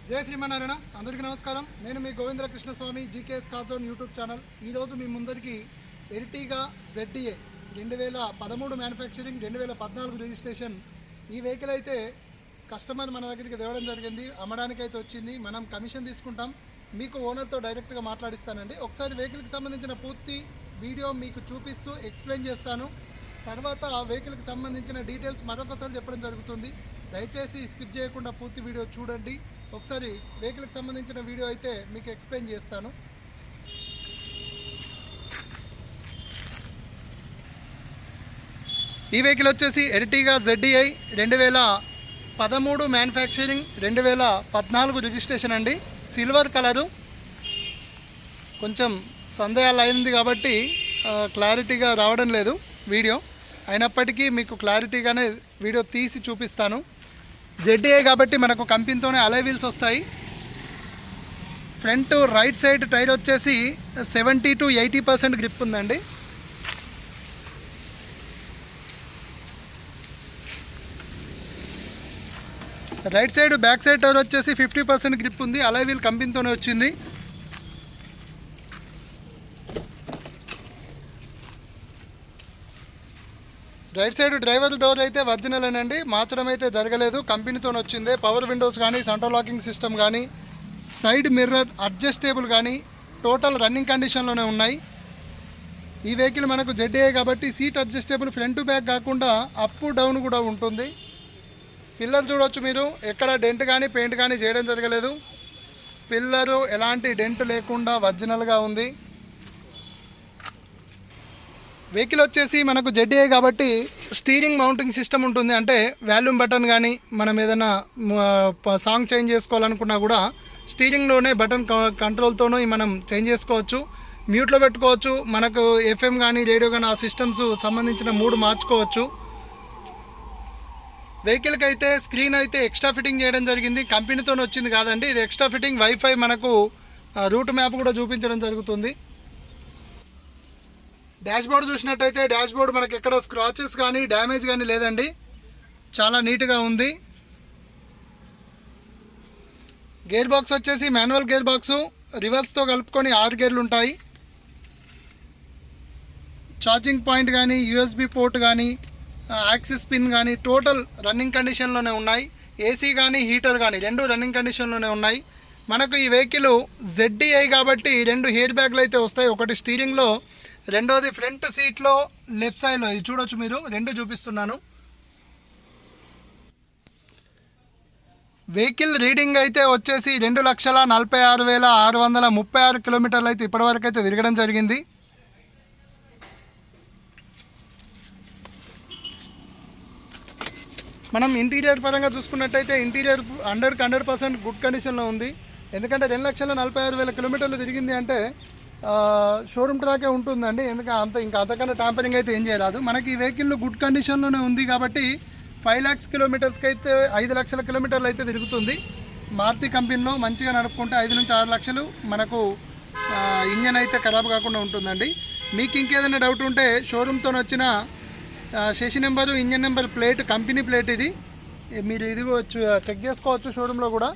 జయ శ్రీమన్నారాయణ. అందరికీ నమస్కారం. నేను మీ Govindra Krishnaswamy GKS car zone YouTube channel. ఈరోజు మీ ముందరికి ఎర్టిగా ZDA 2013 మ్యానుఫ్యాక్చరింగ్, 2014 రిజిస్ట్రేషన్ ఈ వెహికల్ అయితే కస్టమర్ మన దగ్గరికి తేవడం జరిగింది. అమ్మడానికి అయితే వచ్చింది. మనం కమిషన్ తీసుకుంటాం. మీకు ఓనర్తో డైరెక్ట్గా మాట్లాడిస్తానండి. ఒకసారి వెహికల్కి సంబంధించిన పూర్తి వీడియో మీకు చూపిస్తూ ఎక్స్ప్లెయిన్ చేస్తాను. తర్వాత ఆ వెహికల్కి సంబంధించిన డీటెయిల్స్ మరొకసారి చెప్పడం జరుగుతుంది. దయచేసి స్కిప్ చేయకుండా పూర్తి వీడియో చూడండి. ఒకసారి వెహికల్కి సంబంధించిన వీడియో అయితే మీకు ఎక్స్ప్లెయిన్ చేస్తాను. ఈ వెహికల్ వచ్చేసి ఎర్టిగా ZDI 2013 మ్యానుఫ్యాక్చరింగ్, 2014 రిజిస్ట్రేషన్ అండి. Silver colour. కొంచెం సందేహాలు అయింది కాబట్టి క్లారిటీగా రావడం లేదు వీడియో. అయినప్పటికీ మీకు క్లారిటీగానే వీడియో తీసి చూపిస్తాను. ZDI కాబట్టి మనకు కంపెనీతోనే అలై వీల్స్ వస్తాయి. ఫ్రంట్ రైట్ సైడ్ టైర్ వచ్చేసి 70 to 80% గ్రిప్ ఉందండి. Right side back side tyre వచ్చేసి 50% గ్రిప్ ఉంది. అలై వీల్ కంపెనీతోనే వచ్చింది. రైట్ సైడ్ డ్రైవర్ డోర్ అయితే ఒరిజినల్ అండి, మార్చడం అయితే జరగలేదు, కంపెనీతో వచ్చిందే. పవర్ విండోస్ కానీ, సెంట్రల్ లాకింగ్ సిస్టమ్ కానీ, సైడ్ మిర్రర్ అడ్జస్టేబుల్ కానీ టోటల్ రన్నింగ్ కండిషన్లోనే ఉన్నాయి. ఈ వెహికల్ మనకు ZDI కాబట్టి seat adjustable, front to back కాకుండా అప్ డౌన్ కూడా ఉంటుంది. పిల్లర్ చూడవచ్చు మీరు, ఎక్కడ డెంట్ కానీ పెయింట్ కానీ చేయడం జరగలేదు. పిల్లరు ఎలాంటి డెంట్ లేకుండా ఒరిజినల్గా ఉంది. వెహికల్ వచ్చేసి మనకు ZDI కాబట్టి స్టీరింగ్ మౌంటింగ్ సిస్టమ్ ఉంటుంది. అంటే వాల్యూమ్ బటన్ కానీ, మనం ఏదైనా సాంగ్ చేంజ్ చేసుకోవాలనుకున్నా కూడా స్టీరింగ్లోనే బటన్ కంట్రోల్తోనూ మనం చేంజ్ చేసుకోవచ్చు. మ్యూట్లో పెట్టుకోవచ్చు. మనకు FM కానీ రేడియో కానీ ఆ సిస్టమ్స్ సంబంధించిన 3 మార్చుకోవచ్చు. వెహికల్కి అయితే స్క్రీన్ అయితే ఎక్స్ట్రా ఫిట్టింగ్ చేయడం జరిగింది. కంపెనీతో వచ్చింది కాదండి, ఇది ఎక్స్ట్రా ఫిట్టింగ్. వైఫై మనకు రూట్ మ్యాప్ కూడా చూపించడం జరుగుతుంది. డాష్ బోర్డ్ చూసినట్టయితే డాష్ బోర్డ్ మనకి ఎక్కడ స్క్రాచెస్ కానీ డ్యామేజ్ కానీ లేదండి, చాలా నీట్గా ఉంది. గేర్ బాక్స్ వచ్చేసి మాన్యువల్ గేర్ బాక్సు, రివర్స్తో కలుపుకొని 6 గేర్లు ఉంటాయి. ఛార్జింగ్ పాయింట్ కానీ, USB పోర్ట్ కానీ, యాక్సిస్ పిన్ కానీ టోటల్ రన్నింగ్ కండిషన్లోనే ఉన్నాయి. AC కానీ హీటర్ కానీ 2 రన్నింగ్ కండిషన్లోనే ఉన్నాయి. మనకు ఈ వెహికల్ ZDI కాబట్టి 2 హెయిర్ బ్యాగ్లు అయితే వస్తాయి. ఒకటి స్టీరింగ్లో, రెండోది ఫ్రంట్ సీట్లో లెఫ్ట్ సైడ్లో. ఇది చూడవచ్చు మీరు, 2 చూపిస్తున్నాను. వెహికల్ రీడింగ్ అయితే వచ్చేసి 2,46,636 కిలోమీటర్లు అయితే ఇప్పటివరకు అయితే తిరగడం జరిగింది. మనం ఇంటీరియర్ పరంగా చూసుకున్నట్టయితే ఇంటీరియర్ 100% గుడ్ కండిషన్లో ఉంది. ఎందుకంటే 2,46,000 కిలోమీటర్లు తిరిగింది అంటే షోరూమ్ ట్రాకే ఉంటుందండి. ఎందుకంటే అంతకన్నా ట్యాంపరింగ్ అయితే ఏం చేయరాదు. మనకి ఈ వెహికల్ గుడ్ కండిషన్లోనే ఉంది కాబట్టి 5 lakhs కిలోమీటర్స్కి అయితే 5 లక్షల కిలోమీటర్లు అయితే తిరుగుతుంది. మారుతి కంపెనీలో మంచిగా నడుపుకుంటే 5 నుంచి 6 లక్షలు మనకు ఇంజన్ అయితే ఖరాబ్ కాకుండా ఉంటుందండి. మీకు ఇంకేదైనా డౌట్ ఉంటే షోరూమ్తో వచ్చిన chassis number, engine number, plate company plate ఇది, మీరు ఇది చెక్ చేసుకోవచ్చు షోరూంలో కూడా.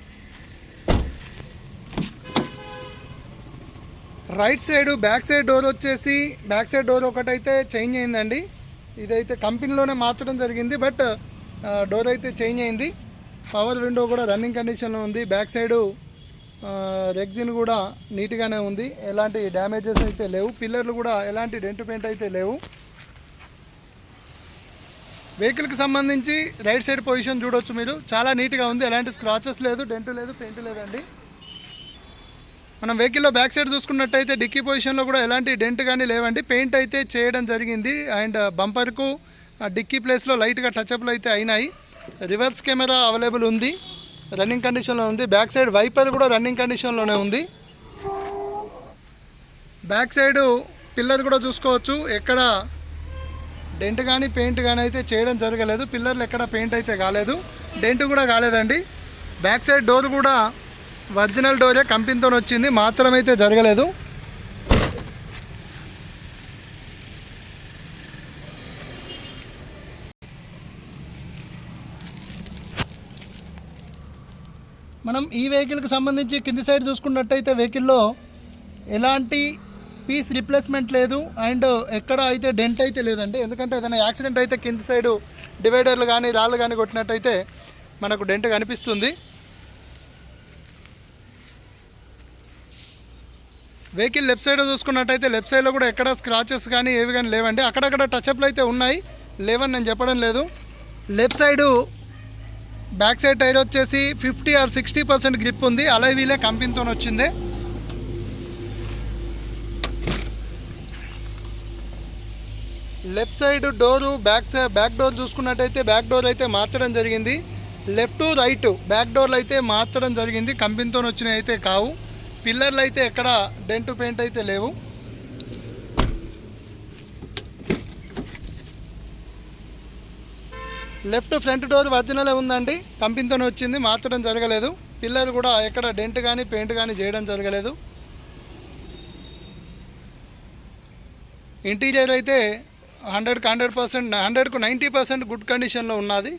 Right side back side door వచ్చేసి బ్యాక్ సైడ్ డోర్ ఒకటైతే చేంజ్ అయిందండి. ఇదైతే కంపెనీలోనే మార్చడం జరిగింది, బట్ డోర్ అయితే చేంజ్ అయింది. పవర్ విండో కూడా రన్నింగ్ కండిషన్లో ఉంది. బ్యాక్ సైడు రెగ్జిన్ కూడా నీట్గానే ఉంది, ఎలాంటి డ్యామేజెస్ అయితే లేవు. పిల్లర్లు కూడా ఎలాంటి డెంట్ పెయింట్ అయితే లేవు. వెహికల్కి సంబంధించి రైట్ సైడ్ పొజిషన్ చూడవచ్చు మీరు, చాలా నీట్గా ఉంది. ఎలాంటి స్క్రాచెస్ లేదు, డెంట్ లేదు, పెయింట్ లేదండి. మనం వెహికల్లో బ్యాక్ సైడ్ చూసుకున్నట్టయితే డిక్కీ పొజిషన్లో కూడా ఎలాంటి డెంట్ కానీ లేవండి. పెయింట్ అయితే చేయడం జరిగింది. అండ్ బంపర్కు డిక్కీ ప్లేస్లో లైట్గా టచ్అప్లు అయితే అయినాయి. రివర్స్ కెమెరా అవైలబుల్ ఉంది, రన్నింగ్ కండిషన్లో ఉంది. బ్యాక్ సైడ్ వైపర్ కూడా రన్నింగ్ కండిషన్లోనే ఉంది. బ్యాక్ సైడ్ పిల్లర్ కూడా చూసుకోవచ్చు, ఎక్కడ డెంట్ కానీ పెయింట్ కానీ అయితే చేయడం జరగలేదు. పిల్లర్లు ఎక్కడ పెయింట్ అయితే కాలేదు, డెంట్ కూడా కాలేదండి. బ్యాక్ సైడ్ డోర్ కూడా ఒరిజినల్ డోరే, కంపెనీతో వచ్చింది, మార్చడం అయితే జరగలేదు. మనం ఈ వెహికల్కి సంబంధించి కింది సైడ్ చూసుకున్నట్టయితే వెహికల్లో ఎలాంటి పీస్ రిప్లేస్మెంట్ లేదు అండ్ ఎక్కడ అయితే డెంట్ అయితే లేదండి. ఎందుకంటే ఏదైనా యాక్సిడెంట్ అయితే కింది సైడు డివైడర్లు కానీ రాళ్ళు కానీ కొట్టినట్టయితే మనకు డెంట్ కనిపిస్తుంది. వెహికల్ లెఫ్ట్ సైడ్ చూసుకున్నట్టయితే లెఫ్ట్ సైడ్లో కూడా ఎక్కడ స్క్రాచెస్ కానీ ఏవి కానీ లేవండి. అక్కడక్కడ టచ్అప్లు అయితే ఉన్నాయి, లేవని నేను చెప్పడం లేదు. Left side back side tyre వచ్చేసి 50 or 60% గ్రిప్ ఉంది. అలాయ్ వీలే కంపెనీతో వచ్చింది. Left side door back door చూసుకున్నట్టయితే బ్యాక్ డోర్ అయితే మార్చడం జరిగింది. లెఫ్ట్ రైట్ బ్యాక్ డోర్లు అయితే మార్చడం జరిగింది, కంపెనీతో వచ్చినవి అయితే కావు. పిల్లర్లు అయితే ఎక్కడ డెంట్ పెయింట్ అయితే లేవు. లెఫ్ట్ ఫ్రంట్ డోర్ ఒరిజినలే ఉందండి, కంపెనీతోనే వచ్చింది, మార్చడం జరగలేదు. పిల్లర్ కూడా ఎక్కడ డెంట్ కానీ పెయింట్ కానీ చేయడం జరగలేదు. ఇంటీరియర్ అయితే 100కు 90% గుడ్ కండిషన్లో ఉన్నది.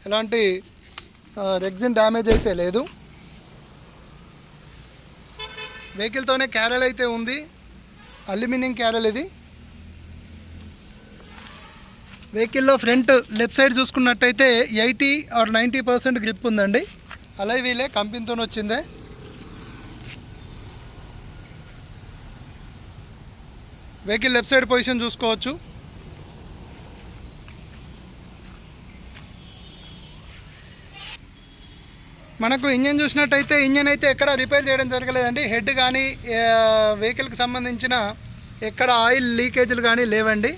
ఎలాంటి రెగ్జిన్ డ్యామేజ్ అయితే లేదు. వెహికల్తోనే క్యారెల్ అయితే ఉంది, అల్యూమినియం క్యారెల్ ఇది. వెహికల్లో ఫ్రంట్ లెఫ్ట్ సైడ్ చూసుకున్నట్టయితే 80 or 90% గ్రిప్ ఉందండి. అలాయ్ వీలే కంపెనీతో వచ్చిందే. వెహికల్ లెఫ్ట్ సైడ్ పొజిషన్ చూసుకోవచ్చు. మనకు ఇంజన్ చూసినట్టయితే ఇంజన్ అయితే ఎక్కడ రిపేర్ చేయడం జరగలేదండి. హెడ్ కానీ వెహికల్కి సంబంధించిన ఎక్కడ ఆయిల్ లీకేజీలు కానీ లేవండి.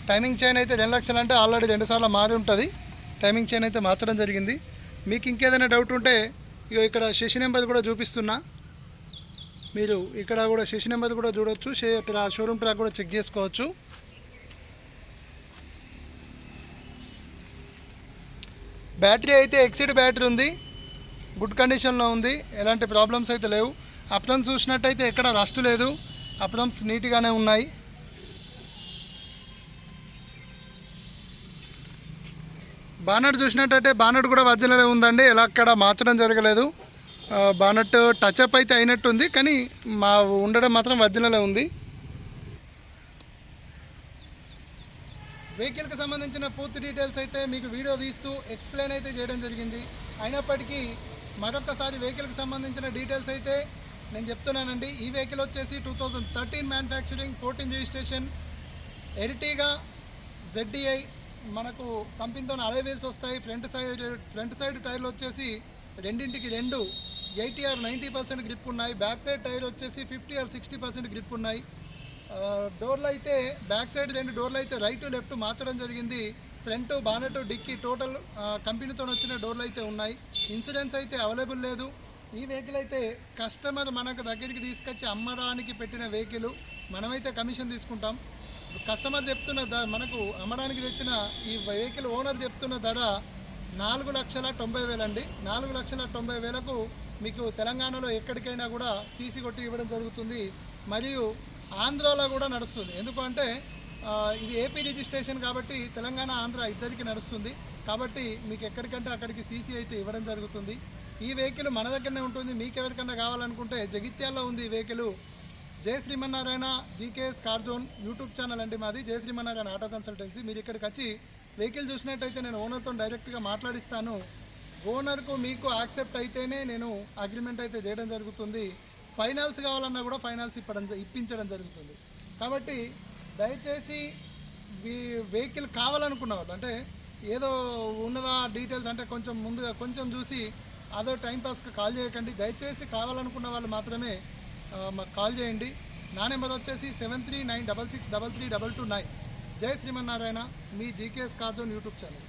టైమింగ్ చైన్ అయితే 2 లక్షలు అంటే ఆల్రెడీ 2 సార్లు మారి ఉంటుంది. టైమింగ్ చైన్ అయితే మార్చడం జరిగింది. మీకు ఇంకేదైనా డౌట్ ఉంటే ఇక్కడ సెషన్ నెంబర్ కూడా చూపిస్తున్నా, మీరు ఇక్కడ కూడా సెషన్ నెంబర్ కూడా చూడవచ్చు, షోరూమ్ ట్రాక్ కూడా చెక్ చేసుకోవచ్చు. బ్యాటరీ అయితే ఎక్సిడ్ బ్యాటరీ ఉంది, గుడ్ కండిషన్లో ఉంది, ఎలాంటి ప్రాబ్లమ్స్ అయితే లేవు. అప్రమ్స్ చూసినట్టయితే ఎక్కడ రస్ట్ లేదు, అప్రమ్స్ నీట్గానే ఉన్నాయి. బానట్ చూసినట్టయితే బానట్ కూడా ఒరిజినలే ఉందండి, ఎలా అక్కడ మార్చడం జరగలేదు. బానట్ టచ్అప్ అయితే అయినట్టుంది, కానీ ఉండడం మాత్రం ఒరిజినలే ఉంది. వెహికల్కి సంబంధించిన పూర్తి డీటెయిల్స్ అయితే మీకు వీడియో తీస్తూ ఎక్స్ప్లెయిన్ అయితే చేయడం జరిగింది. అయినప్పటికీ మరొకసారి వెహికల్కి సంబంధించిన డీటెయిల్స్ అయితే నేను చెప్తున్నానండి. ఈ వెహికల్ వచ్చేసి 2013 మ్యానుఫ్యాక్చరింగ్, 14 రిజిస్ట్రేషన్, ఎర్టిగా ZDI. మనకు కంపెనీతో అలై వీల్స్ వస్తాయి. ఫ్రంట్ సైడ్ టైర్లు వచ్చేసి రెండింటికి 80 or 90% గ్రిప్ ఉన్నాయి. బ్యాక్ సైడ్ టైర్ వచ్చేసి 50 or 60% గ్రిప్ ఉన్నాయి. డోర్లు అయితే బ్యాక్ సైడ్ 2 డోర్లు అయితే రైట్ లెఫ్ట్ మార్చడం జరిగింది. ఫ్రంట్ బానెట్ డిక్కీ టోటల్ కంపెనీతో వచ్చిన డోర్లు అయితే ఉన్నాయి. ఇన్సూరెన్స్ అయితే అవైలబుల్ లేదు. ఈ వెహికల్ అయితే కస్టమర్ మనకు దగ్గరికి తీసుకొచ్చి అమ్మడానికి పెట్టిన వెహికల్, మనమైతే కమిషన్ తీసుకుంటాం. కస్టమర్ చెప్తున్న మనకు అమ్మడానికి తెచ్చిన ఈ వెహికల్ ఓనర్ చెప్తున్న ధర 4,90,000 అండి. 4,90,000కు మీకు తెలంగాణలో ఎక్కడికైనా కూడా సీసీ కొట్టి ఇవ్వడం జరుగుతుంది. మరియు ఆంధ్రాలో కూడా నడుస్తుంది. ఎందుకంటే ఇది ఏపీ రిజిస్ట్రేషన్ కాబట్టి తెలంగాణ ఆంధ్ర ఇద్దరికి నడుస్తుంది. కాబట్టి మీకు ఎక్కడికంటే అక్కడికి సీసీ అయితే ఇవ్వడం జరుగుతుంది. ఈ వెహికల్ మన దగ్గరనే ఉంటుంది. మీకు ఎవరికన్నా కావాలనుకుంటే జగిత్యాల్లో ఉంది ఈ వెహికల్. జై Srimannarayana GKS car zone YouTube channel అండి మాది, జై శ్రీమన్నారాయణ ఆటో కన్సల్టెన్సీ. మీరు ఇక్కడికి వచ్చి వెహికల్ చూసినట్టయితే నేను ఓనర్తో డైరెక్ట్గా మాట్లాడిస్తాను. ఓనర్కు మీకు యాక్సెప్ట్ అయితేనే నేను అగ్రిమెంట్ అయితే చేయడం జరుగుతుంది. ఫైనాన్స్ కావాలన్నా కూడా ఫైనాన్స్ ఇప్పించడం జరుగుతుంది. కాబట్టి దయచేసి వెహికల్ కావాలనుకున్న వాళ్ళు, అంటే ఏదో ఉన్నదా డీటెయిల్స్ అంటే కొంచెం ముందుగా కొంచెం చూసి అదో టైంపాస్కి కాల్ చేయకండి. దయచేసి కావాలనుకున్న వాళ్ళు మాత్రమే మాకు కాల్ చేయండి. నా నెంబర్ వచ్చేసి 7396633229. జై శ్రీమన్నారాయణ, మీ GKS car zone YouTube channel.